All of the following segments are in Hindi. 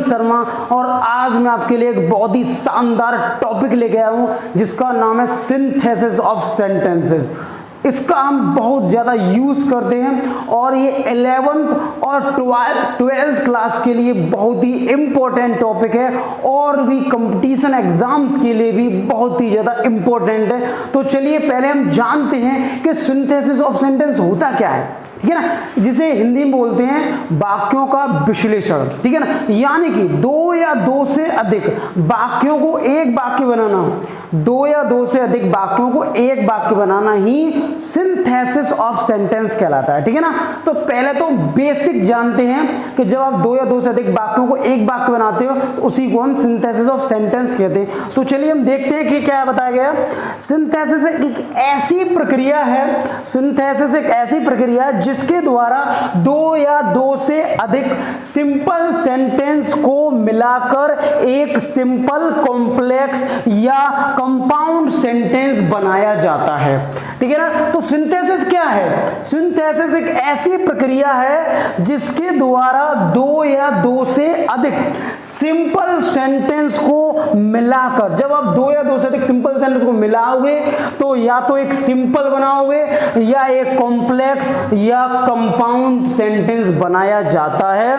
शर्मा और आज मैं आपके लिए एक बहुत ही शानदार टॉपिक लेके आया हूं जिसका नाम है सिंथेसिस ऑफ सेंटेंसेस। इसका हम बहुत ज़्यादा यूज़ करते हैं और ये 11th और 12th क्लास के लिए बहुत ही इम्पोर्टेंट टॉपिक है और भी कंपटीशन एग्जाम्स के लिए भी बहुत ही ज़्यादा इम्पोर्टेंट है। तो चलिए पहले हम जानते हैं कि सिंथेसिस ऑफ सेंटेंस होता क्या है, ठीक है ना, जिसे हिंदी में बोलते हैं वाक्यों का विश्लेषण, ठीक है ना। यानी कि दो या दो से अधिक वाक्यों को एक वाक्य बनाना, दो या दो से अधिक वाक्यों को एक वाक्य बनाना ही सिंथेसिस ऑफ सेंटेंस कहलाता है, ठीक है ना। तो पहले तो बेसिक जानते हैं कि जब आप दो या दो से अधिक वाक्यों को एक वाक्य बनाते हो तो उसी को हम सिंथेसिस ऑफ सेंटेंस कहते हैं। तो चलिए हम देखते हैं कि क्या बताया गया। सिंथेसिस एक ऐसी प्रक्रिया है, सिंथेसिस एक ऐसी प्रक्रिया है जिसके द्वारा दो या दो से अधिक सिंपल सेंटेंस को मिलाकर एक सिंपल कॉम्प्लेक्स या कंपाउंड सेंटेंस बनाया जाता है, ठीक है ना। तो सिंथेसिस क्या है? सिंथेसिस एक ऐसी प्रक्रिया है जिसके द्वारा दो या दो से अधिक सिंपल सेंटेंस को मिलाकर, जब आप दो या दो से अधिक सिंपल सेंटेंस को मिलाओगे तो या तो एक सिंपल बनाओगे या एक कॉम्प्लेक्स या कंपाउंड सेंटेंस बनाया जाता है,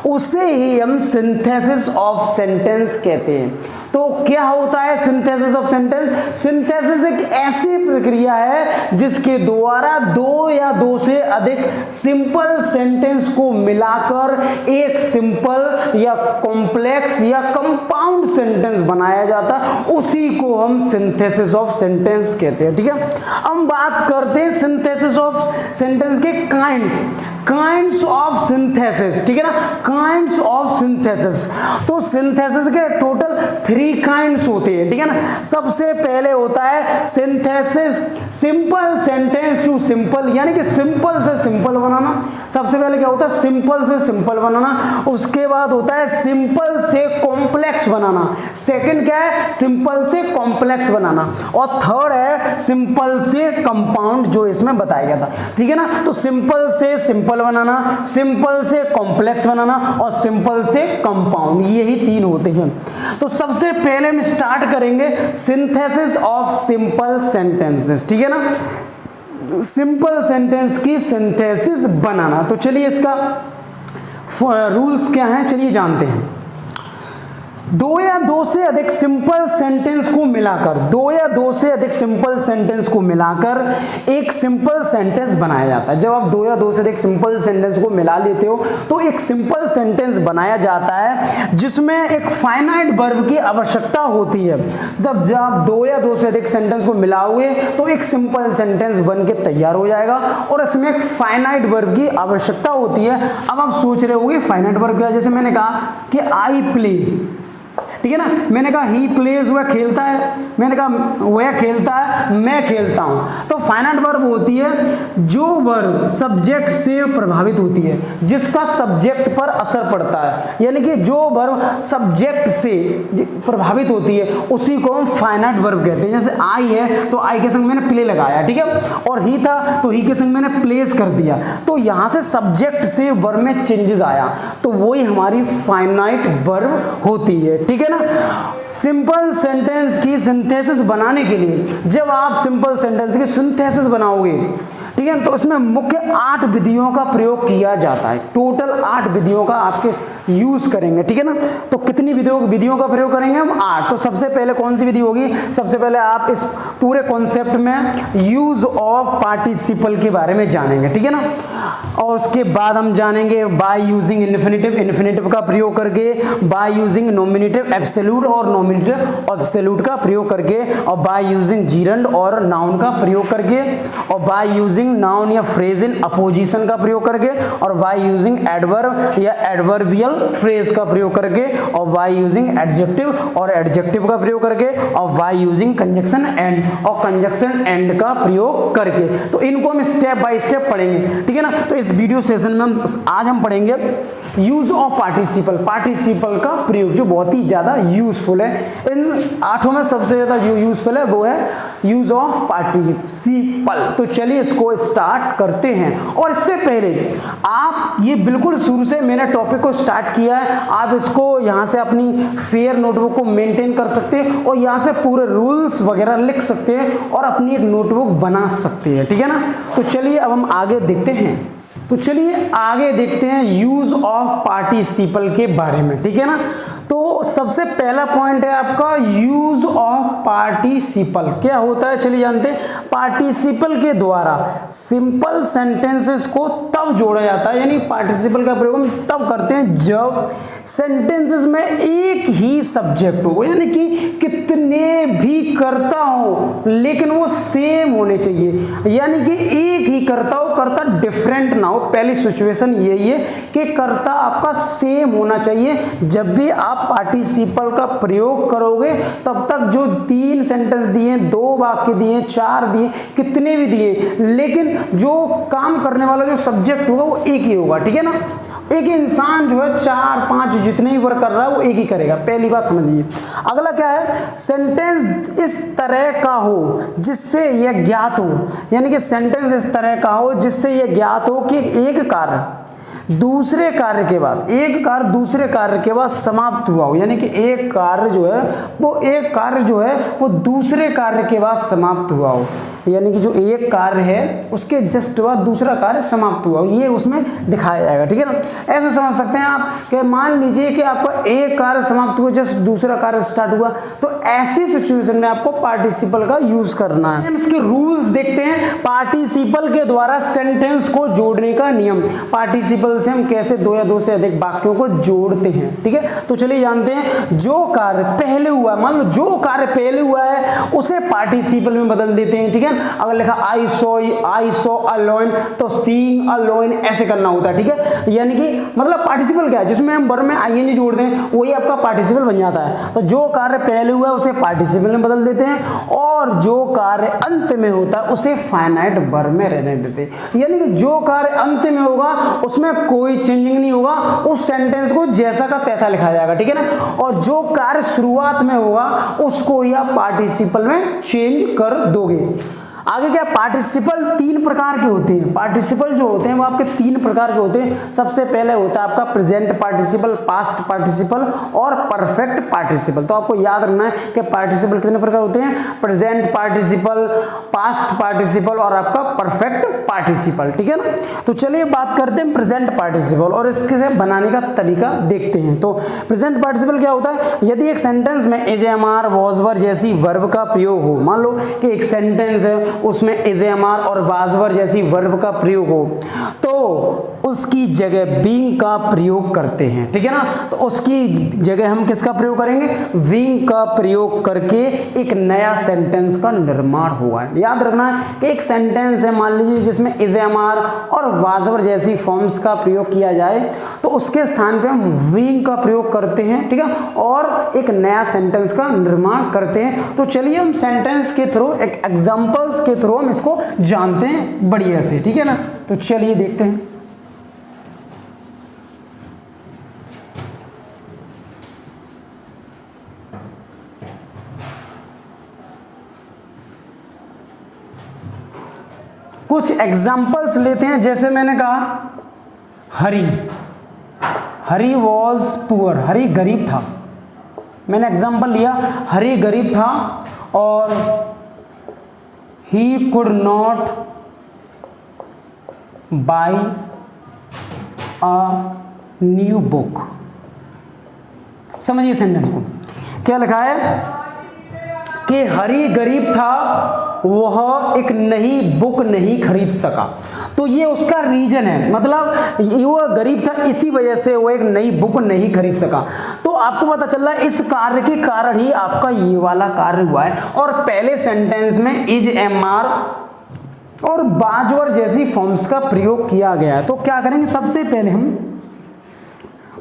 उसे ही हम सिंथेसिस ऑफ सेंटेंस कहते हैं। तो क्या होता है सिंथेसिस ऑफ सेंटेंस? सिंथेसिस एक ऐसी प्रक्रिया है जिसके द्वारा दो या दो से अधिक सिंपल सेंटेंस को मिलाकर एक सिंपल या कॉम्प्लेक्स या कंपाउंड सेंटेंस बनाया जाता है, उसी को हम सिंथेसिस ऑफ सेंटेंस कहते हैं, ठीक है। हम बात करते हैं सिंथेसिस ऑफ सेंटेंस के काइंड्स ऑफ सिंथेसिस, ठीक है ना, काइंड्स ऑफ सिंथेसिस। तो सिंथेसिस के टोटल 3 काइंड्स होते हैं, ठीक है ना। सबसे पहले होता है synthesis simple sentence to simple, यानी कि सिंपल से सिंपल बनाना। सबसे पहले क्या होता है? सिंपल से सिंपल बनाना। उसके बाद होता है सिंपल से कॉम्प्लेक्स बनाना। सेकंड क्या है? सिंपल से कॉम्प्लेक्स बनाना। और थर्ड है सिंपल से कंपाउंड, जो इसमें बताया गया था, ठीक है ना। तो सिंपल से सिंपल बनाना, सिंपल से कॉम्प्लेक्स बनाना और सिंपल से कंपाउंड, यही 3 होते हैं। तो सबसे पहले हम स्टार्ट करेंगे सिंथेसिस ऑफ सिंपल सेंटेंसेस, ठीक है ना, सिंपल सेंटेंस की सिंथेसिस बनाना। तो चलिए इसका रूल्स क्या हैं, चलिए जानते हैं। दो या दो से अधिक सिंपल सेंटेंस को मिलाकर, दो या दो से अधिक सिंपल सेंटेंस को मिलाकर एक सिंपल सेंटेंस बनाया जाता है। जब आप दो या दो से अधिक सिंपल सेंटेंस को मिला लेते हो तो एक सिंपल सेंटेंस बनाया जाता है जिसमें एक फाइनाइट वर्ब की आवश्यकता होती है। जब आप दो या दो से अधिक सेंटेंस को मिलाओगे तो एक सिंपल सेंटेंस बन के तैयार हो जाएगा और इसमें एक फाइनाइट वर्ब की आवश्यकता होती है। अब आप सोच रहे होंगे फाइनाइट वर्ब क्या है? जैसे मैंने कहा कि आई प्ले, ठीक है ना, मैंने कहा ही प्लेज, वह खेलता है, मैंने कहा वह खेलता है, मैं खेलता हूं। तो फाइनाइट वर्ब होती है जो वर्ब सब्जेक्ट से प्रभावित होती है, जिसका सब्जेक्ट पर असर पड़ता है, यानी कि जो वर्ब सब्जेक्ट से प्रभावित होती है उसी को हम फाइनाइट वर्ब कहते हैं। जैसे आई है तो आई के संग मैंने प्ले लगाया, ठीक है, और ही था तो ही के संग मैंने प्लेस कर दिया। तो यहां से सब्जेक्ट से वर्ब में चेंजेस आया, तो वही हमारी फाइनाइट वर्ब होती है, ठीक है ना। सिंपल सेंटेंस की सिंथेसिस बनाने के लिए, जब आप सिंपल सेंटेंस की सिंथेसिस बनाओगे, ठीक है, तो इसमें मुख्य 8 विधियों का प्रयोग किया जाता है। टोटल 8 विधियों का आपके यूज करेंगे, ठीक है ना। तो कितनी विधियों का प्रयोग करेंगे हम? 8। तो सबसे पहले कौन सी विधि होगी? सबसे पहले आप इस पूरे कॉन्सेप्ट में यूज ऑफ पार्टिसिपल के बारे में जानेंगे, ठीक है ना। और उसके बाद हम जानेंगे बाय यूजिंग इन्फिनेटिव, इन्फिनेटिव का प्रयोग करके, बाय यूजिंग नॉमिनेटिव एब्सोल्यूट और नॉमिनेटिव एब्सोल्यूट का प्रयोग करके, और बाय यूजिंग जीरंड और नाउन का प्रयोग करके, और बाय यूजिंग नाउन या फ्रेज इन अपोजिशन का प्रयोग करके, और बाय यूजिंग एडवर्ब या एडवर्बियल फ्रेज का प्रयोग करके, और बाय यूजिंग एडजेक्टिव और एडजेक्टिव का प्रयोग करके, और बाय यूजिंग कंजक्शन एंड और कंजक्शन एंड का प्रयोग करके। तो इनको हम स्टेप बाय स्टेप पढ़ेंगे, ठीक है ना। तो इस वीडियो सेशन में आज हम पढ़ेंगे यूज ऑफ पार्टिसिपल, पार्टिसिपल का प्रयोग, जो बहुत ही ज्यादा यूजफुल है। इन 8 में सबसे ज्यादा जो यूजफुल है वो है यूज ऑफ पार्टिसिपल। तो चलिए इसको स्टार्ट करते हैं। और इससे पहले आप ये बिल्कुल शुरू से मैंने टॉपिक को स्टार्ट किया है, आप इसको यहाँ से अपनी फेयर नोटबुक को मेंटेन कर सकते हैं और यहाँ से पूरे रूल्स वगैरह लिख सकते हैं और अपनी एक नोटबुक बना सकते हैं, ठीक है ना। तो चलिए अब हम आगे देखते हैं। तो चलिए आगे देखते हैं यूज ऑफ पार्टिसिपल के बारे में, ठीक है ना। तो सबसे पहला पॉइंट है आपका यूज ऑफ पार्टिसिपल। क्या होता है चलिए जानते हैं। पार्टिसिपल के द्वारा सिंपल सेंटेंसेस को तब जोड़ा जाता है, यानी पार्टिसिपल का प्रयोग हम तब करते हैं जब सेंटेंसेस में एक ही सब्जेक्ट हो, यानी कि कितने भी कर्ता हो लेकिन वो सेम होने चाहिए, यानी कि एक ही कर्ता हो, कर्ता डिफरेंट ना हो। पहली सिचुएशन यही है कि कर्ता आपका सेम होना चाहिए। जब भी आप पार्टिसिपल का प्रयोग करोगे तब तक जो 3 सेंटेंस दिए, 2 वाक्य दिए, 4 दिए, कितने भी दिए, लेकिन जो काम करने वाला जो सब्जेक्ट होगा वो एक ही होगा, ठीक है ना। एक इंसान जो है 4-5 जितने ही वर्क कर रहा है वो एक ही करेगा, पहली बात समझिए। अगला क्या है, सेंटेंस इस तरह का हो जिससे यह ज्ञात हो, यानी कि सेंटेंस इस तरह का हो जिससे यह ज्ञात हो कि एक कार्य दूसरे कार्य के बाद, एक कार्य दूसरे कार्य के बाद समाप्त हुआ हो, यानी कि एक कार्य जो है वो दूसरे कार्य के बाद समाप्त हुआ हो, यानी कि जो एक कार्य है उसके जस्ट बाद दूसरा कार्य समाप्त हुआ हो, ये उसमें दिखाया जाएगा, ठीक है ना। ऐसे समझ सकते हैं आप कि मान लीजिए कि आपका एक कार्य समाप्त हुआ, जस्ट दूसरा कार्य स्टार्ट हुआ, तो ऐसी सिचुएशन में आपको पार्टिसिपल का यूज करना है। हम इसके रूल्स देखते हैं। पार्टिसिपल के द्वारा सेंटेंस को जोड़ने का नियम, पार्टिसिपल से हम कैसे 2 या 2 से अधिक वाक्यों को जोड़ते हैं, ठीक है। तो चलिए जानते हैं। जो कार्य पहले हुआ, मान लो जो कार्य पहले हुआ है उसे पार्टिसिपल में बदल देते हैं, ठीक है। अगर लिखा आई सॉ अ लॉयन, तो सीइंग अ लॉयन ऐसे करना होता है, ठीक है। यानी कि मतलब पार्टिसिपल क्या है, जिसमें हम वर्ब में आईएनजी जोड़ दें वही आपका पार्टिसिपल बन जाता है। तो जो कार्य पहले हुआ है उसे पार्टिसिपल में बदल देते हैं और जो कार्य अंत में होता है उसे फाइनाइट वर्ब में रहने देते हैं। यानी कि जो कार्य अंत में होगा उसमें कोई चेंजिंग नहीं होगा, उस सेंटेंस को जैसा का तैसा लिखा जाएगा, ठीक है ना। और जो कार्य शुरुआत में होगा उसको ही आप पार्टिसिपल में चेंज कर दोगे। आगे क्या, पार्टिसिपल 3 प्रकार के होते हैं। पार्टिसिपल जो होते हैं वो आपके 3 प्रकार के होते हैं। सबसे पहले होता है आपका प्रेजेंट पार्टिसिपल, पास्ट पार्टिसिपल और परफेक्ट पार्टिसिपल। तो आपको याद रखना है कि पार्टिसिपल कितने प्रकार होते हैं, प्रेजेंट पार्टिसिपल, पास्ट पार्टिसिपल और आपका परफेक्ट पार्टिसिपल, ठीक है ना। तो चलिए बात करते हैं प्रेजेंट पार्टिसिपल और इसके बनाने का तरीका देखते हैं। तो प्रेजेंट पार्टिसिपल क्या होता है, यदि एक सेंटेंस में इज, एम, आर, वॉज, वर जैसी वर्ब का प्रयोग हो, मान लो कि एक सेंटेंस है उसमें इज, एम, आर और वाज, वर जैसी वर्ब का प्रयोग हो, तो उसकी जगह बीइंग का प्रयोग करते हैं, ठीक है ना। तो उसकी जगह हम किसका प्रयोग करेंगे, बीइंग का प्रयोग करके एक नया सेंटेंस का निर्माण हुआ है। याद रखना है कि एक सेंटेंस है मान लीजिए जिसमें इज, एम, आर और वाज, वर जैसी फॉर्म्स का प्रयोग किया जाए, तो उसके स्थान पे हम बीइंग का प्रयोग करते हैं, ठीक है, और एक नया सेंटेंस का निर्माण करते हैं। तो चलिए हम सेंटेंस के थ्रू, एक एग्जांपल्स के थ्रू हम इसको जानते हैं बढ़िया से, ठीक है ना। तो चलिए देखते हैं। कुछ एग्जाम्पल्स लेते हैं। जैसे मैंने कहा हरी वॉज पुअर, हरी गरीब था। मैंने एग्जाम्पल लिया, हरी गरीब था और he could not buy a new book. समझिए सेंटेंस को, क्या लिखा है कि हरी गरीब था, वह एक नई बुक नहीं खरीद सका। तो ये उसका रीजन है, मतलब वो गरीब था इसी वजह से वो एक नई बुक नहीं खरीद सका। तो आपको पता चल रहा है इस कार्य के कारण ही आपका ये वाला कार्य हुआ है। और पहले सेंटेंस में इज, एम, आर और वाज, वर जैसी फॉर्म्स का प्रयोग किया गया है। तो क्या करेंगे, सबसे पहले हम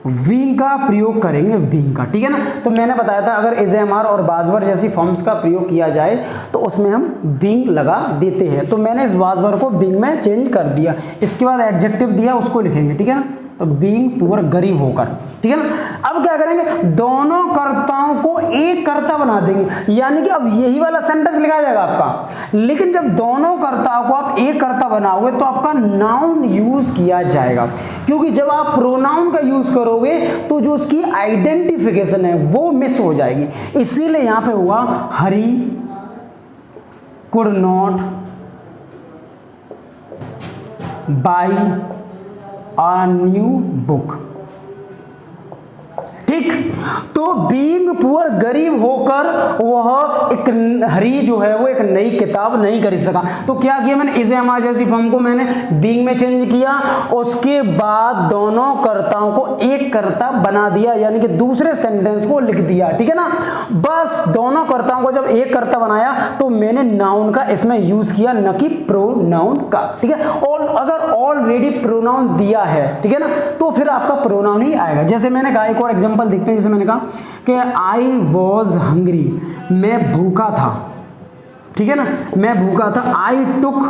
बीइंग का प्रयोग करेंगे, बीइंग का, ठीक है ना। तो मैंने बताया था अगर इज, एम, आर और वाज, वर जैसी फॉर्म्स का प्रयोग किया जाए तो उसमें हम बीइंग लगा देते हैं। तो मैंने इस वाज, वर को बीइंग में चेंज कर दिया। इसके बाद एडजेक्टिव दिया, उसको लिखेंगे, ठीक है ना। तो बीइंग पुअर गरीब होकर, ठीक है ना। अब क्या करेंगे, दोनों कर्ताओं को एक कर्ता बना देंगे, यानी कि अब यही वाला सेंटेंस लिखा जाएगा आपका, लेकिन जब दोनों कर्ताओं को आप एक कर्ता बनाओगे तो आपका नाउन यूज किया जाएगा, क्योंकि जब आप प्रोनाउन का यूज करोगे तो जो उसकी आइडेंटिफिकेशन है वो मिस हो जाएगी। इसीलिए यहां पे हुआ Hari could not buy a new book, ठीक। तो बीइंग पुअर गरीब होकर वह एक हरी जो है वो एक नई किताब नहीं खरीद सका। तो क्या किया मैंने, इज एम आर जैसी फॉर्म को मैंने बीइंग में चेंज किया, उसके बाद दोनों कर्ताओं को एक कर्ता बना दिया, यानी कि दूसरे सेंटेंस को लिख दिया, ठीक है ना। बस दोनों कर्ताओं को जब एक कर्ता बनाया तो मैंने नाउन का इसमें यूज किया, न कि प्रोनाउन का, ठीक है। और अगर ऑलरेडी प्रोनाउन दिया है, ठीक है ना, तो फिर आपका प्रोनाउन ही आएगा। जैसे मैंने कहा, एक और एग्जांपल देखते हैं, जैसे मैंने कहा कि आई वॉज हंग्री, मैं भूखा था, ठीक है ना, मैं भूखा था। आई टुक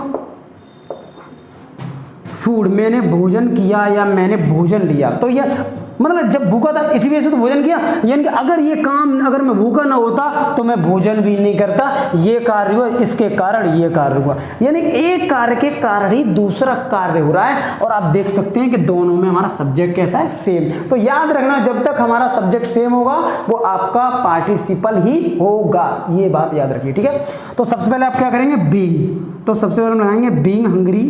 फूड, मैंने भोजन किया या मैंने भोजन लिया। तो यह मतलब जब भूखा था इसी वजह से तो भोजन किया, यानी कि अगर ये काम अगर मैं भूखा ना होता तो मैं भोजन भी नहीं करता, ये कार्य हुआ, इसके कारण ये कार्य हुआ, यानी एक कार्य के कारण ही दूसरा कार्य हो रहा है। और आप देख सकते हैं कि दोनों में हमारा सब्जेक्ट कैसा है, सेम। तो याद रखना, जब तक हमारा सब्जेक्ट सेम होगा वो आपका पार्टिसिपल ही होगा, ये बात याद रखिए, ठीक है। तो सबसे पहले आप क्या करेंगे, बीइंग, तो सबसे पहले हम लगाएंगे बीइंग हंग्री,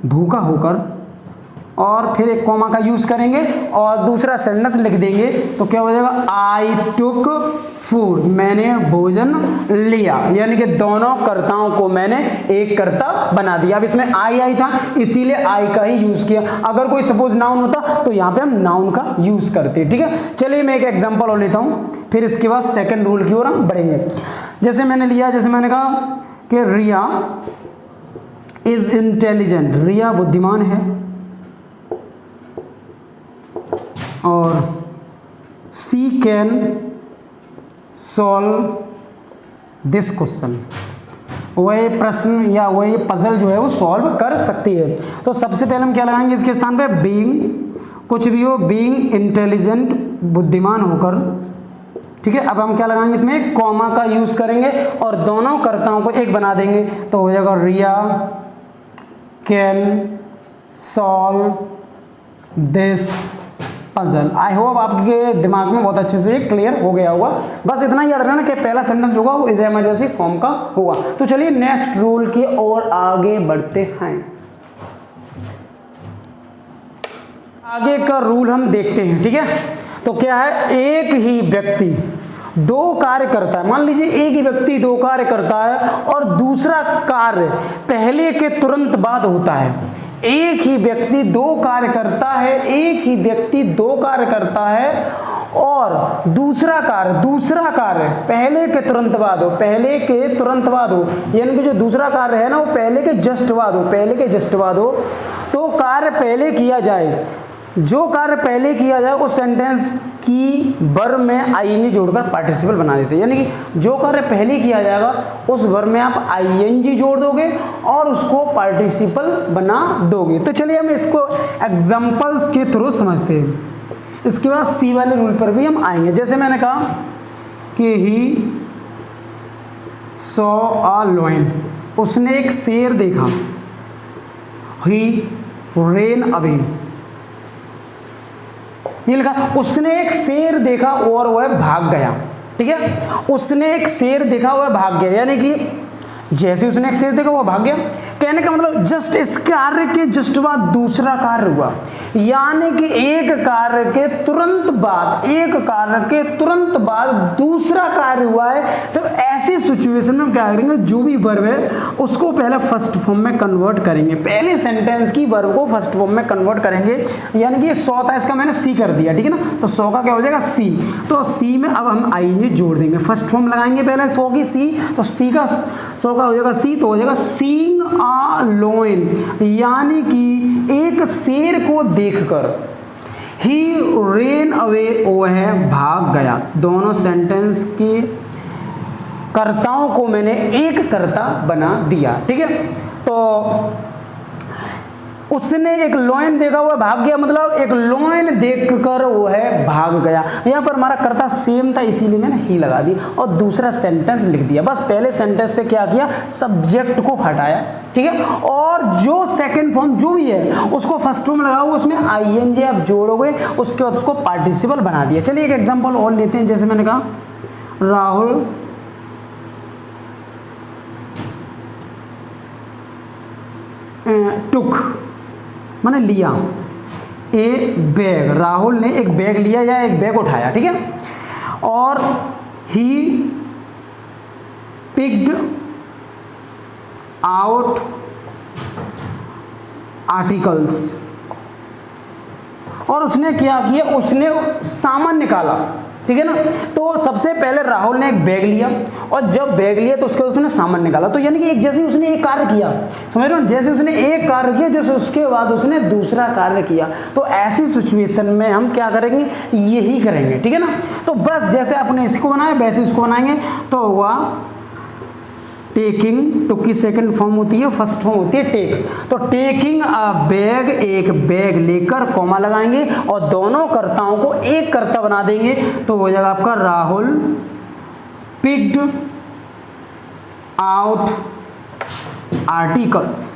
भूखा होकर, और फिर एक कॉमा का यूज करेंगे और दूसरा सेंटेंस लिख देंगे। तो क्या हो जाएगा, आई टुक फूड, मैंने भोजन लिया, यानी कि दोनों कर्ताओं को मैंने एक कर्ता बना दिया। अब इसमें आई था इसीलिए आई का ही यूज किया, अगर कोई सपोज नाउन होता तो यहाँ पे हम नाउन का यूज करते, ठीक है। चलिए मैं एक एग्जांपल और लेता हूँ, फिर इसके बाद सेकंड रूल की ओर हम बढ़ेंगे। जैसे मैंने लिया, जैसे मैंने कहा कि रिया इज इंटेलिजेंट, रिया बुद्धिमान है, और सी कैन सॉल्व दिस क्वेश्चन, वह प्रश्न या वह पजल जो है वो सॉल्व कर सकती है। तो सबसे पहले हम क्या लगाएंगे इसके स्थान पे, बीइंग, कुछ भी हो, बीइंग इंटेलिजेंट, बुद्धिमान होकर, ठीक है। अब हम क्या लगाएंगे इसमें, कॉमा का यूज करेंगे और दोनों कर्ताओं को एक बना देंगे। तो हो जाएगा Riya can solve this puzzle. I hope आपके दिमाग में बहुत अच्छे से क्लियर हो गया होगा। बस इतना याद रखना कि पहला सेंटेंस होगा वो इज इमरजेंसी फॉर्म का होगा। तो चलिए नेक्स्ट रूल की ओर आगे बढ़ते हैं। आगे का रूल हम देखते हैं, ठीक है। तो क्या है, एक ही व्यक्ति दो कार्य करता है, मान लीजिए एक ही व्यक्ति दो कार्य करता है और दूसरा कार्य पहले के तुरंत बाद होता है। एक ही व्यक्ति दो कार्य करता है, एक ही व्यक्ति दो कार्य करता है और दूसरा कार्य पहले के तुरंत बाद हो, पहले के तुरंत बाद हो, यानी कि जो दूसरा कार्य है ना वो पहले के जस्ट बाद हो, पहले के जस्ट बाद हो। तो कार्य पहले किया जाए, जो कार्य पहले किया जाए उस सेंटेंस की वर्ब में आईएनजी जोड़कर पार्टिसिपल बना देते हैं, यानी कि जो कार्य पहले किया जाएगा उस वर्ब में आप आईएनजी जोड़ दोगे और उसको पार्टिसिपल बना दोगे। तो चलिए हम इसको एग्जांपल्स के थ्रू समझते हैं। इसके बाद सी वाले रूल पर भी हम आएंगे। जैसे मैंने कहा कि ही सॉ अ लायन, उसने एक शेर देखा, ही रेन अवे, ये लिखा उसने एक शेर देखा और वह भाग गया, ठीक है। उसने एक शेर देखा वह भाग गया, यानी कि जैसे उसने एक शेर देखा वह भाग गया, कहने का मतलब जस्ट इस कार्य के जस्ट बाद दूसरा कार्य हुआ, यानी कि एक कार्य के तुरंत बाद दूसरा कार्य हुआ है। तो ऐसी सिचुएशन में हम क्या करेंगे, जो भी वर्ब है उसको पहले फर्स्ट फॉर्म में कन्वर्ट करेंगे, पहले सेंटेंस की वर्ब को फर्स्ट फॉर्म में कन्वर्ट करेंगे। यानी कि ये 100 था, इसका मैंने सी कर दिया, ठीक है ना। तो 100 का क्या हो जाएगा, सी। तो सी में अब हम आईएनजी जोड़ देंगे, फर्स्ट फॉर्म लगाएंगे पहले 100 की सी, तो सी का 100 का हो जाएगा सी, तो हो जाएगा सीइंग अ लायन, यानी कि एक शेर को देखकर, ही रेन अवे, वह भाग गया। दोनों सेंटेंस के कर्ताओं को मैंने एक कर्ता बना दिया, ठीक है। तो उसने एक लॉयन देखा हुआ भाग गया, मतलब एक लॉयन देखकर वो है भाग गया। यहाँ पर हमारा कर्ता सेम था इसीलिए मैंने ही लगा दी और दूसरा सेंटेंस लिख दिया। बस पहले सेंटेंस से क्या किया, सब्जेक्ट को हटाया, ठीक है, और जो सेकंड फॉर्म जो भी है उसको फर्स्ट फॉर्म लगाओ, उसमें आईएनजी आप जोड़ोगे, उसके बाद उसको पार्टिसिपल बना दिया। चलिए एक एग्जांपल और लेते हैं। जैसे मैंने कहा राहुल टुक माने लिया ए बैग, राहुल ने एक बैग लिया या एक बैग उठाया, ठीक है, और ही पिक्ड आउट आर्टिकल्स, और उसने क्या किया, उसने सामान निकाला, ठीक है ना। तो सबसे पहले राहुल ने एक बैग लिया और जब बैग लिया तो उसके उसने सामान निकाला, तो यानी कि एक जैसे उसने एक कार्य किया, समझ रहे हो, जैसे उसने एक कार्य किया जैसे उसके बाद उसने दूसरा कार्य किया। तो ऐसी सिचुएशन में हम क्या करेंगे, यही करेंगे, ठीक है ना। तो बस जैसे आपने इसको बनाया वैसे इसको बनाएंगे। तो हुआ टेकिंग, टुक की सेकंड फॉर्म होती है, फर्स्ट फॉर्म होती है टेक। तो टेकिंग अ बैग, एक बैग लेकर कॉमा लगाएंगे और दोनों कर्ताओं को एक कर्ता बना देंगे, तो हो जाएगा आपका राहुल पिक्ड आउट आर्टिकल्स,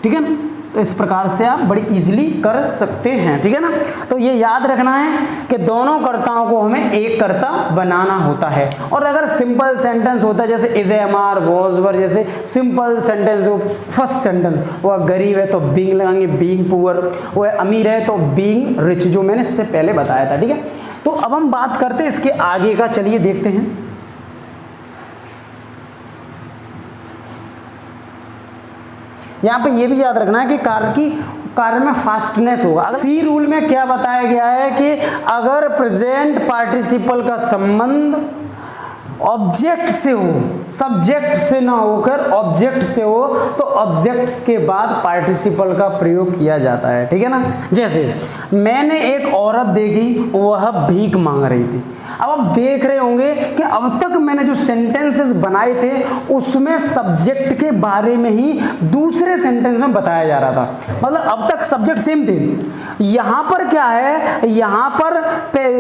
ठीक है ना। तो इस प्रकार से आप बड़ी इजीली कर सकते हैं, ठीक है ना। तो ये याद रखना है कि दोनों कर्ताओं को हमें एक कर्ता बनाना होता है। और अगर सिंपल सेंटेंस होता है जैसे is am are was were, जैसे सिंपल सेंटेंस हो, फर्स्ट सेंटेंस वह गरीब है तो बीइंग लगाएंगे, बीइंग पुअर, वह अमीर है तो बीइंग रिच, जो मैंने इससे पहले बताया था, ठीक है। तो अब हम बात करते हैं इसके आगे का, चलिए देखते हैं। यहाँ पे ये भी याद रखना है कि कार्य में फास्टनेस होगा। सी रूल में क्या बताया गया है कि अगर प्रेजेंट पार्टिसिपल का संबंध ऑब्जेक्ट से हो, सब्जेक्ट से ना होकर ऑब्जेक्ट से हो, तो ऑब्जेक्ट्स के बाद पार्टिसिपल का प्रयोग किया जाता है, ठीक है ना। जैसे मैंने एक औरत देखी, वह भीख मांग रही थी। अब आप देख रहे होंगे कि अब तक मैंने जो सेंटेंसेस बनाए थे उसमें सब्जेक्ट के बारे में ही दूसरे सेंटेंस में बताया जा रहा था, मतलब अब तक सब्जेक्ट सेम थे। यहाँ पर क्या है, यहाँ पर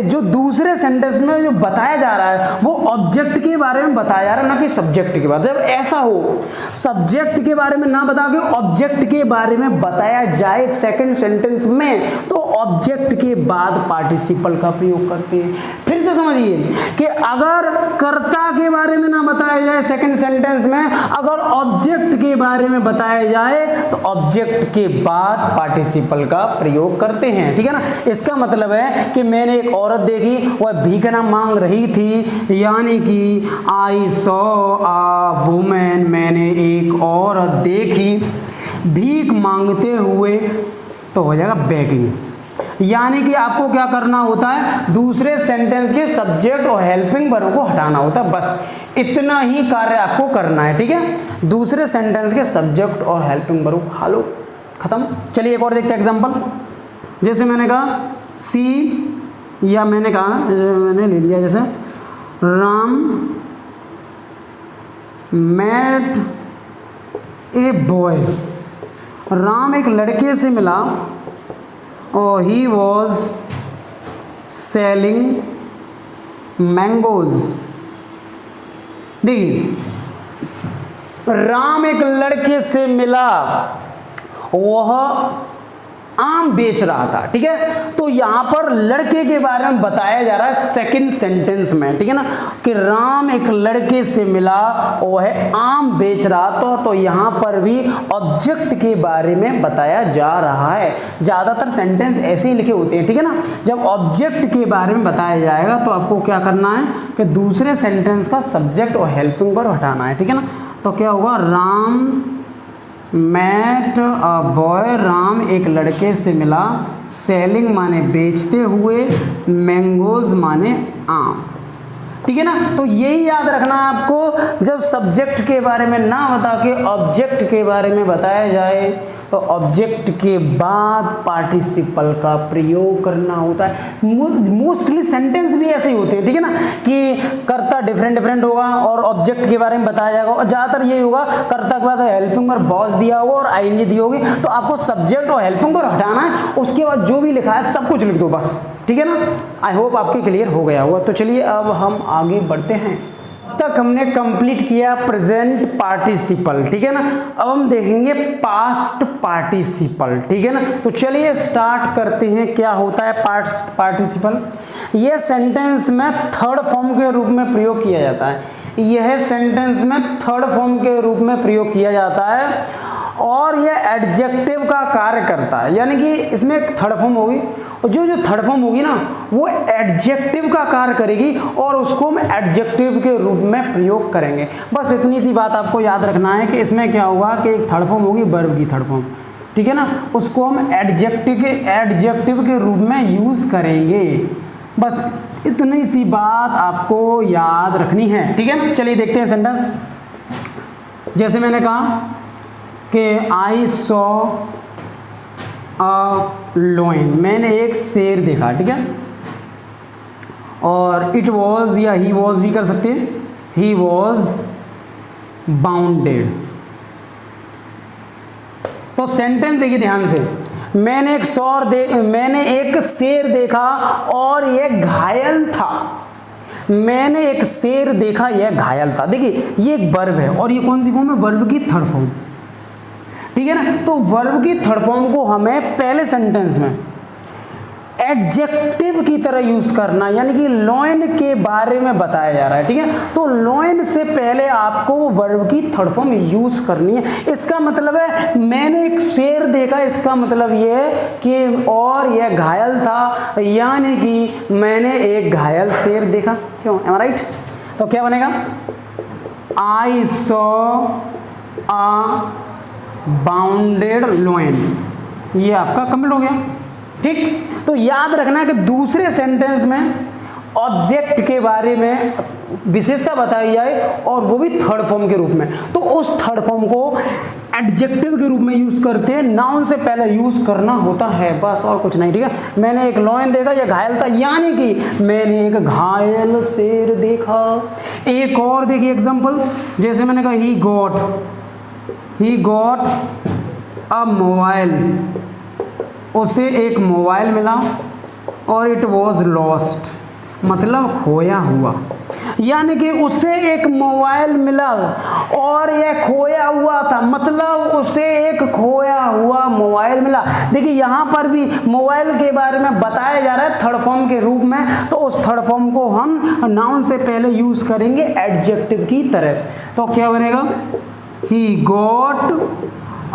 जो दूसरे सेंटेंस में जो बताया जा रहा है वो ऑब्जेक्ट के बारे में बताया जा रहा है, ना कि सब्जेक्ट के बारे में। जब ऐसा हो, सब्जेक्ट के बारे में ना बता के ऑब्जेक्ट के बारे में बताया जाए सेकंड सेंटेंस में, तो ऑब्जेक्ट के बाद पार्टिसिपल का प्रयोग करते हैं। फिर से समझिए कि अगर कर्ता के बारे में ना बताया जाए सेकंड सेंटेंस में, अगर ऑब्जेक्ट के बारे में बताया जाए तो ऑब्जेक्ट के बाद पार्टिसिपल का प्रयोग करते हैं, ठीक है ना। इसका मतलब है कि मैंने एक औरत देखी, वह भीख मांग रही थी, यानी कि आई सॉ अ वुमन, मैंने एक औरत देखी भीख मांगते हुए, तो हो जाएगा बेगिंग। यानी कि आपको क्या करना होता है, दूसरे सेंटेंस के सब्जेक्ट और हेल्पिंग वर्ब को हटाना होता है, बस इतना ही कार्य आपको करना है, ठीक है। दूसरे सेंटेंस के सब्जेक्ट और हेल्पिंग वर्ब हालो खत्म। चलिए एक और देखते हैं एग्जांपल। जैसे मैंने कहा सी, या मैंने कहा, मैंने ले लिया जैसे Ram met a boy, Ram एक लड़के से मिला और ही वॉज सेलिंग मैंगोज। देखिए, राम एक लड़के से मिला, वह आम बेच रहा था, ठीक है। तो यहां पर लड़के के बारे में बताया जा रहा है सेकंड सेंटेंस में, ठीक है ना, कि राम एक लड़के से मिला और वह आम बेच रहा था। तो यहां पर भी ऑब्जेक्ट के बारे में बताया जा रहा है। ज्यादातर सेंटेंस ऐसे ही लिखे होते हैं, ठीक है ना। जब ऑब्जेक्ट के बारे में बताया जाएगा तो आपको क्या करना है कि दूसरे सेंटेंस का सब्जेक्ट और हेल्पिंग वर्ब हटाना है, ठीक है ना। तो क्या होगा, Ram met a boy, Ram एक लड़के से मिला, सेलिंग माने बेचते हुए, मैंगोज माने आम, ठीक है ना। तो यही याद रखना है आपको, जब सब्जेक्ट के बारे में ना बता के ऑब्जेक्ट के बारे में बताया जाए तो ऑब्जेक्ट के बाद पार्टिसिपल का प्रयोग करना होता है। मोस्टली सेंटेंस भी ऐसे ही होते हैं, ठीक है ना, कि कर्ता डिफरेंट होगा और ऑब्जेक्ट के बारे में बताया जाएगा, और ज़्यादातर यही होगा कर्ता के बाद हेल्पिंग वर्ब बॉस दिया होगा और आईएनजी दी होगी, तो आपको सब्जेक्ट और हेल्पिंग वर्ब हटाना है, उसके बाद जो भी लिखा है सब कुछ लिख दो बस, ठीक है ना। आई होप आपके क्लियर हो गया होगा। तो चलिए अब हम आगे बढ़ते हैं। तक हमने कंप्लीट किया प्रेजेंट पार्टिसिपल, ठीक है ना। अब हम देखेंगे पास्ट पार्टिसिपल, ठीक है ना। तो चलिए स्टार्ट करते हैं, क्या होता है पास्ट पार्टिसिपल। यह सेंटेंस में थर्ड फॉर्म के रूप में प्रयोग किया जाता है, यह सेंटेंस में थर्ड फॉर्म के रूप में प्रयोग किया जाता है, और यह एडजेक्टिव का कार्य करता है, यानी कि इसमें एक थर्ड फॉर्म होगी, और जो थर्ड फॉर्म होगी ना वो एडजेक्टिव का कार्य करेगी, और उसको हम एडजेक्टिव के रूप में प्रयोग करेंगे। बस इतनी सी बात आपको याद रखना है कि इसमें क्या होगा कि एक थर्ड फॉर्म होगी वर्ब की थर्ड फॉर्म, ठीक है ना, उसको हम एडजेक्टिव के रूप में यूज करेंगे। बस इतनी सी बात आपको याद रखनी है, ठीक है ना। चलिए देखते हैं सेंटेंस। जैसे मैंने कहा कि आई सॉ अ लॉयन, मैंने एक शेर देखा, ठीक है, और इट वॉज या ही वॉज भी कर सकते हैं, ही वॉज बाउंडेड। तो सेंटेंस देखिए ध्यान से, मैंने एक शेर देखा और यह घायल था, मैंने एक शेर देखा यह घायल था। देखिए ये एक वर्ब है, और ये कौन सी फॉर्म है, वर्ब की थर्ड फॉर्म, ठीक है ना। तो वर्ब की थर्ड फॉर्म को हमें पहले सेंटेंस में एडजेक्टिव की तरह यूज करना, यानी कि लॉयन के बारे में बताया जा रहा है, ठीक है। तो लॉयन से पहले आपको वर्ब की थर्ड फॉर्म यूज करनी है। इसका मतलब है मैंने एक शेर देखा, इसका मतलब ये है कि और यह घायल था, यानी कि मैंने एक घायल शेर देखा। क्यों, एम आई राइट। तो क्या बनेगा, I saw a bounded lion, ये आपका कंप्लीट हो गया, ठीक। तो याद रखना है कि दूसरे सेंटेंस में ऑब्जेक्ट के बारे में विशेषता बताई जाए, और वो भी थर्ड फॉर्म के रूप में, तो उस थर्ड फॉर्म को एडजेक्टिव के रूप में यूज करते हैं, नाउन से पहले यूज करना होता है, बस और कुछ नहीं, ठीक है। मैंने एक लॉयन देखा, यह घायल था, यानी कि मैंने एक घायल शेर देखा। एक और देखिए एग्जांपल, जैसे मैंने कहा ही गॉट अ मोबाइल, उसे एक मोबाइल मिला, और इट वॉज लॉस्ट, मतलब खोया हुआ, यानी कि उसे एक मोबाइल मिला और यह खोया हुआ था, मतलब उसे एक खोया हुआ मोबाइल मिला। देखिए यहाँ पर भी मोबाइल के बारे में बताया जा रहा है थर्ड फॉर्म के रूप में, तो उस थर्ड फॉर्म को हम नाउन से पहले यूज करेंगे एडजेक्टिव की तरह। तो क्या बनेगा, he got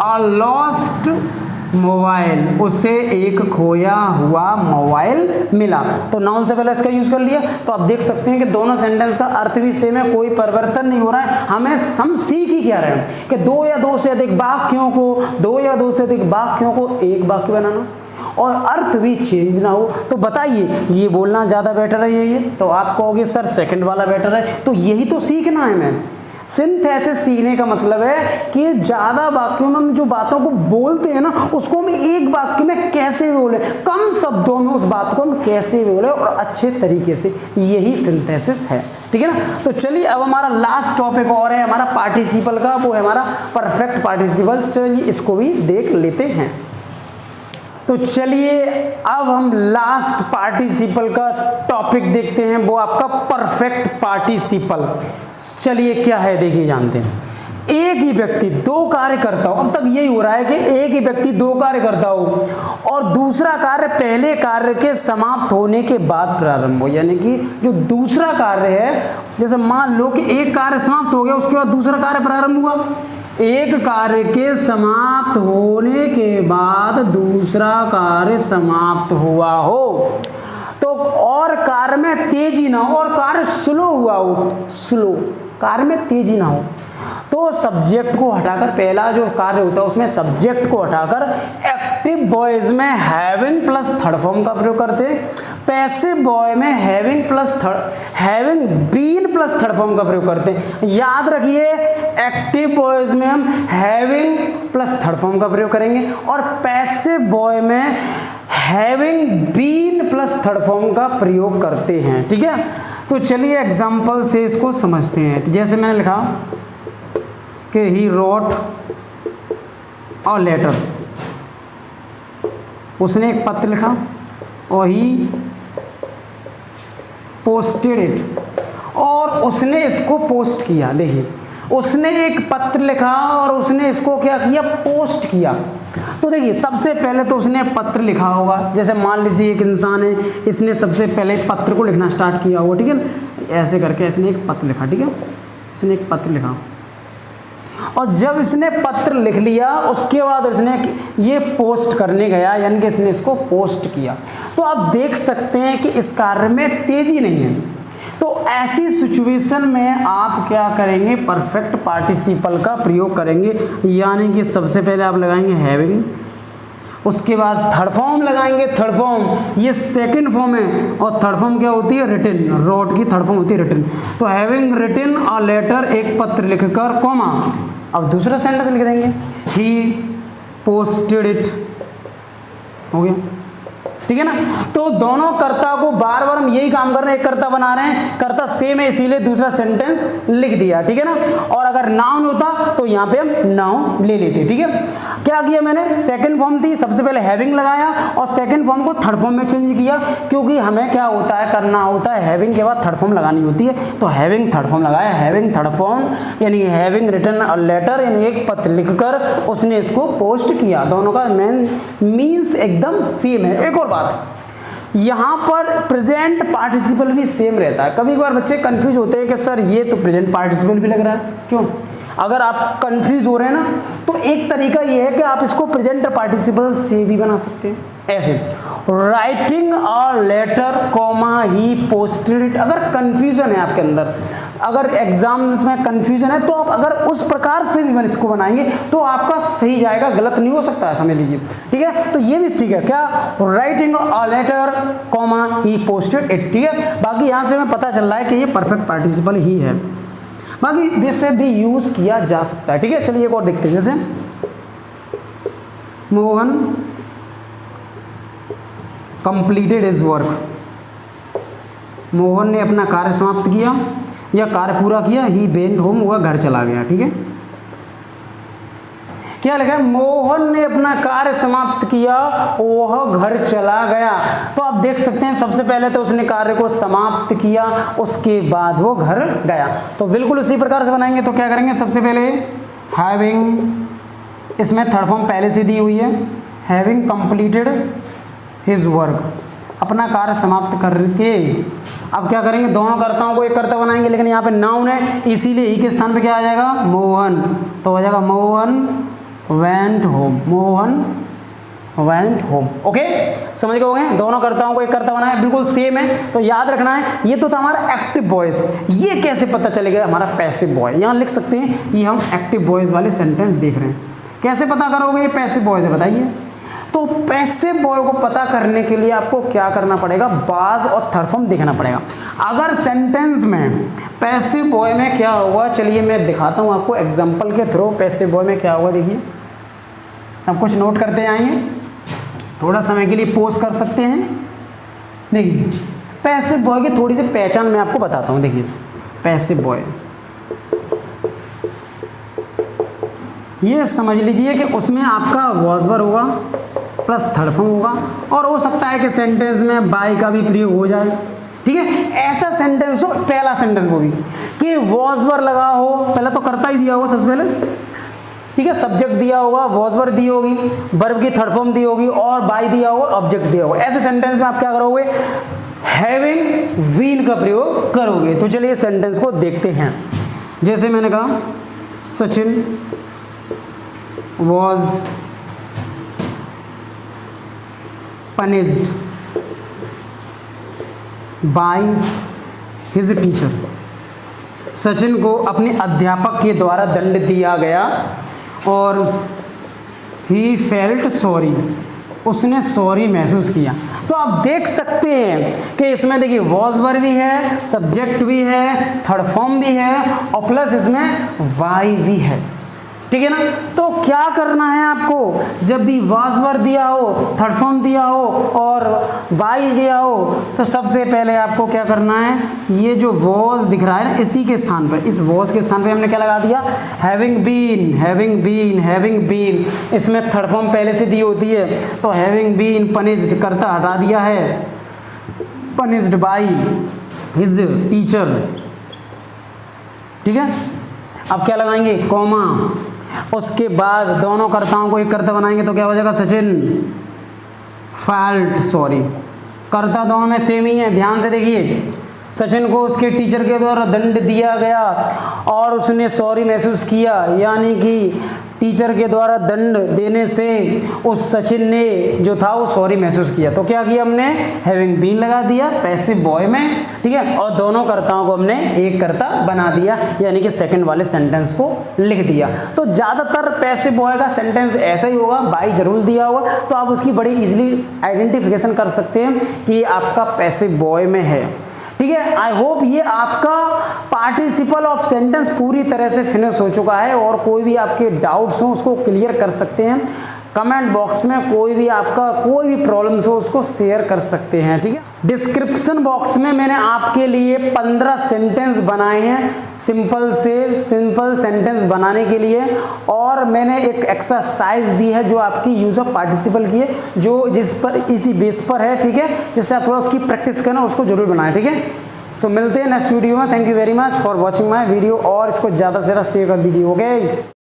a lost mobile, उसे एक खोया हुआ मोबाइल मिला। तो नाउन से पहले इसका यूज कर लिया। तो आप देख सकते हैं कि दोनों सेंटेंस का अर्थ भी सेम है, कोई परिवर्तन नहीं हो रहा है। हमें हम सीख ही क्या रहे हैं कि दो या दो से अधिक वाक्यों को एक वाक्य बनाना, और अर्थ भी चेंज ना हो। तो बताइए ये बोलना ज्यादा बेटर है ये, तो आप कहोगे सर सेकंड वाला बेटर है। तो यही तो सीखना है हमें। सिंथेसिस सीखने का मतलब है कि ज्यादा वाक्यों में हम जो बातों को बोलते हैं ना, उसको हम एक वाक्य में कैसे बोले, कम शब्दों में उस बात को हम कैसे बोले और अच्छे तरीके से, यही सिंथेसिस है, ठीक है ना। तो चलिए अब हमारा लास्ट टॉपिक और है हमारा पार्टिसिपल का, वो है हमारा परफेक्ट पार्टिसिपल। चलिए इसको भी देख लेते हैं। तो चलिए अब हम लास्ट पार्टिसिपल का टॉपिक देखते हैं, वो आपका परफेक्ट पार्टिसिपल। चलिए क्या है देखिए, जानते हैं। एक ही व्यक्ति दो कार्य करता हो, अब तक यही हो रहा है कि एक ही व्यक्ति दो कार्य करता हो और दूसरा कार्य पहले कार्य के समाप्त होने के बाद प्रारंभ हो, यानी कि जो दूसरा कार्य है, जैसे मान लो कि एक कार्य समाप्त हो गया, उसके बाद दूसरा कार्य प्रारंभ हुआ। एक कार्य के समाप्त होने के बाद दूसरा कार्य समाप्त हुआ हो, तो और कार्य में तेजी ना हो, और कार्य स्लो हुआ हो, स्लो कार्य में तेजी ना हो, तो सब्जेक्ट को हटाकर, पहला जो कार्य होता है उसमें सब्जेक्ट को हटाकर एक्टिव वॉइस में हैविंग प्लस थर्ड फॉर्म का प्रयोग करते हैं। पैसिव बॉय में having been plus third form का प्रयोग करते हैं। याद रखिए एक्टिव बॉयज में हम हैविंग प्लस थर्ड फॉर्म का प्रयोग करेंगे और पैसिव बॉय में having been plus third form का प्रयोग करते हैं। ठीक है, तो चलिए एग्जाम्पल से इसको समझते हैं। जैसे मैंने लिखा कि ही रोट अ लेटर, उसने एक पत्र लिखा और ही पोस्टेड इट, और उसने इसको पोस्ट किया। देखिए उसने एक पत्र लिखा और उसने इसको क्या किया, पोस्ट किया। तो देखिए सबसे पहले तो उसने पत्र लिखा होगा, जैसे मान लीजिए एक इंसान है, इसने सबसे पहले पत्र को लिखना स्टार्ट किया होगा। ठीक है, ऐसे करके इसने एक पत्र लिखा। ठीक है, इसने एक पत्र लिखा और जब इसने पत्र लिख लिया उसके बाद इसने ये पोस्ट करने गया, यानी कि इसने इसको पोस्ट किया। तो आप देख सकते हैं कि इस कार्य में तेजी नहीं है। तो ऐसी सिचुएशन में आप क्या करेंगे, परफेक्ट पार्टिसिपल का प्रयोग करेंगे, यानी कि सबसे पहले आप लगाएंगे हैविंग, उसके बाद थर्ड फॉर्म लगाएंगे। थर्ड फॉर्म ये सेकंड फॉर्म है और थर्ड फॉर्म क्या होती है, रिटन। रोट की थर्ड फॉर्म होती है रिटन। तो हैविंग रिटन अ लेटर, एक पत्र लिखकर, कॉमा, अब दूसरा सेंटेंस लिख देंगे ही पोस्टेड इट, हो गया। ठीक है ना, तो दोनों कर्ता को बार बार हम यही काम कर रहे हैं, एक कर्ता बना रहे हैं, कर्ता सेम है इसीलिए दूसरा सेंटेंस लिख दिया। ठीक है ना, और अगर नाउन होता तो यहाँ पे हम नाउन ले लेते। ठीक है, क्या किया मैंने, सेकंड फॉर्म थी, सबसे पहले हैविंग लगाया और सेकंड फॉर्म को थर्ड फॉर्म में चेंज किया, क्योंकि हमें क्या होता है, करना होता है हैविंग के बाद थर्ड फॉर्म लगानी होती है। तो हैविंग थर्ड फॉर्म लगाया, हैविंग थर्ड फॉर्म यानी हैविंग रिटन अ लेटर, यानी एक पत्र लिखकर उसने इसको पोस्ट किया। दोनों का मीन्स एकदम सेम है। एक और बात, यहाँ पर प्रेजेंट पार्टिसिपल भी सेम रहता है। कभी कभार बच्चे कंफ्यूज होते हैं कि सर ये तो प्रेजेंट पार्टिसिपल भी लग रहा है, क्यों? अगर आप कंफ्यूज हो रहे हैं ना, तो एक तरीका ये है कि आप इसको प्रेजेंट पार्टिसिपल से भी बना सकते हैं, ऐसे writing a letter comma he posted it. अगर कंफ्यूजन है आपके अंदर, अगर एग्जाम्स में कंफ्यूजन है, तो आप अगर उस प्रकार से भी इसको बनाएंगे तो आपका सही जाएगा, गलत नहीं हो सकता है, समझ लीजिए। ठीक है, तो ये भी ठीक है, क्या, writing a letter comma he posted it. ठीक है, बाकी यहाँ से हमें पता चल रहा है कि ये परफेक्ट पार्टिसिपल ही है, बाकी इससे भी यूज किया जा सकता है। ठीक है, चलिए एक और देखते हैं। जैसे Mohan completed his work, Mohan ने अपना कार्य समाप्त किया या कार्य पूरा किया। ही वेंट होम, वह घर चला गया। ठीक है, क्या लिखा है, मोहन ने अपना कार्य समाप्त किया, वह घर चला गया। तो आप देख सकते हैं सबसे पहले तो उसने कार्य को समाप्त किया, उसके बाद वो घर गया। तो बिल्कुल उसी प्रकार से बनाएंगे। तो क्या करेंगे, सबसे पहले हैविंग, इसमें थर्ड फॉर्म पहले से दी हुई है, हैविंग कंप्लीटेड हिज वर्क, अपना कार्य समाप्त करके। अब क्या करेंगे, दोनों कर्ताओं को एक कर्ता बनाएंगे, लेकिन यहाँ पे नाउन है इसीलिए ही के स्थान पे क्या आ जाएगा, मोहन। तो हो जाएगा Mohan went home, Mohan went home. Okay, समझ गए होंगे, दोनों कर्ताओं को एक कर्ता बनाया, बिल्कुल सेम है। तो याद रखना है, ये तो था हमारा एक्टिव वॉइस। ये कैसे पता चलेगा हमारा पैसिव बॉय, यहाँ लिख सकते हैं ये हम एक्टिव वॉइस वाले सेंटेंस देख रहे हैं। कैसे पता करोगे ये पैसिव वॉइस है, बताइए। तो पैसिव बॉय को पता करने के लिए आपको क्या करना पड़ेगा, बाज और थर्ड फॉर्म देखना पड़ेगा। अगर सेंटेंस में पैसिव बॉय में क्या होगा, चलिए मैं दिखाता हूं आपको एग्जांपल के थ्रू। पैसिव बॉय में क्या होगा, देखिए, सब कुछ नोट करते आएंगे, थोड़ा समय के लिए पॉज कर सकते हैं। देखिए पैसिव बॉय की थोड़ी सी पहचान मैं आपको बताता हूं। देखिए पैसिव बॉय, ये समझ लीजिए कि उसमें आपका वॉज वर्ब होगा प्लस थर्ड फॉर्म होगा, और हो सकता है कि सेंटेंस में बाय का भी प्रयोग हो जाए। ठीक है, ऐसा सेंटेंस हो, पहला सेंटेंस वो भी कि वॉज वर्ब लगा हो, पहले तो कर्ता ही दिया होगा सबसे पहले। ठीक है, सब्जेक्ट दिया होगा, वॉज वर्ब दी होगी, वर्ब की थर्ड फॉर्म दी होगी और बाय दिया होगा, ऑब्जेक्ट दिया होगा। ऐसे सेंटेंस में आप क्या करोगे, हैविंग बीन का प्रयोग करोगे। तो चलिए सेंटेंस को देखते हैं। जैसे मैंने कहा, Sachin was punished by his teacher, Sachin को अपने अध्यापक के द्वारा दंड दिया गया और he felt sorry, उसने सॉरी महसूस किया। तो आप देख सकते हैं कि इसमें देखिए वॉज वर्ब भी है, सब्जेक्ट भी है, थर्ड फॉर्म भी है और प्लस इसमें वाई भी है, ठीक है ना। तो क्या करना है आपको, जब भी वॉज वर्ब दिया हो, थर्ड फॉर्म दिया हो और वाई दिया हो, तो सबसे पहले आपको क्या करना है, ये जो वॉज दिख रहा है ना, इसी के स्थान पर, इस वॉज के स्थान पे हमने क्या लगा दिया, having been, having been, having been. इसमें थर्ड फॉर्म पहले से दी होती है, तो हैविंग बीन पनिश्ड करता हटा दिया है, पनिश्ड बाई हिज टीचर, ठीक है। अब क्या लगाएंगे, कॉमा, उसके बाद दोनों कर्ताओं को एक कर्ता बनाएंगे तो क्या हो जाएगा, सचिन फेल्ट सॉरी। कर्ता दोनों में सेम ही है, ध्यान से देखिए, सचिन को उसके टीचर के द्वारा दंड दिया गया और उसने सॉरी महसूस किया, यानी कि टीचर के द्वारा दंड देने से उस सचिन ने जो था वो सॉरी महसूस किया। तो क्या किया हमने, हैविंग बीन लगा दिया पैसिव बॉय में, ठीक है, और दोनों कर्ताओं को हमने एक कर्ता बना दिया, यानी कि सेकंड वाले सेंटेंस को लिख दिया। तो ज़्यादातर पैसिव बॉय का सेंटेंस ऐसा ही होगा, बाई जरूर दिया होगा, तो आप उसकी बड़ी इजीली आइडेंटिफिकेशन कर सकते हैं कि आपका पैसिव बॉय में है, ठीक है। आई होप ये आपका पार्टिसिपल ऑफ सेंटेंस पूरी तरह से फिनिश हो चुका है, और कोई भी आपके डाउट्स हो उसको क्लियर कर सकते हैं कमेंट बॉक्स में, कोई भी आपका कोई भी प्रॉब्लम्स हो उसको शेयर कर सकते हैं, ठीक है। डिस्क्रिप्शन बॉक्स में मैंने आपके लिए 15 सेंटेंस बनाए हैं, सिंपल सेंटेंस बनाने के लिए, और मैंने एक एक्सरसाइज दी है जो आपकी यूज ऑफ पार्टिसिपल की है, जो जिस पर इसी बेस पर है, ठीक है, जिससे आप थोड़ा उसकी प्रैक्टिस करना, उसको जरूर बनाएं, ठीक है। सो मिलते हैं नेक्स्ट वीडियो में। Thank you very much for watching my video, और इसको ज़्यादा से ज़्यादा शेयर कर दीजिए, ओके।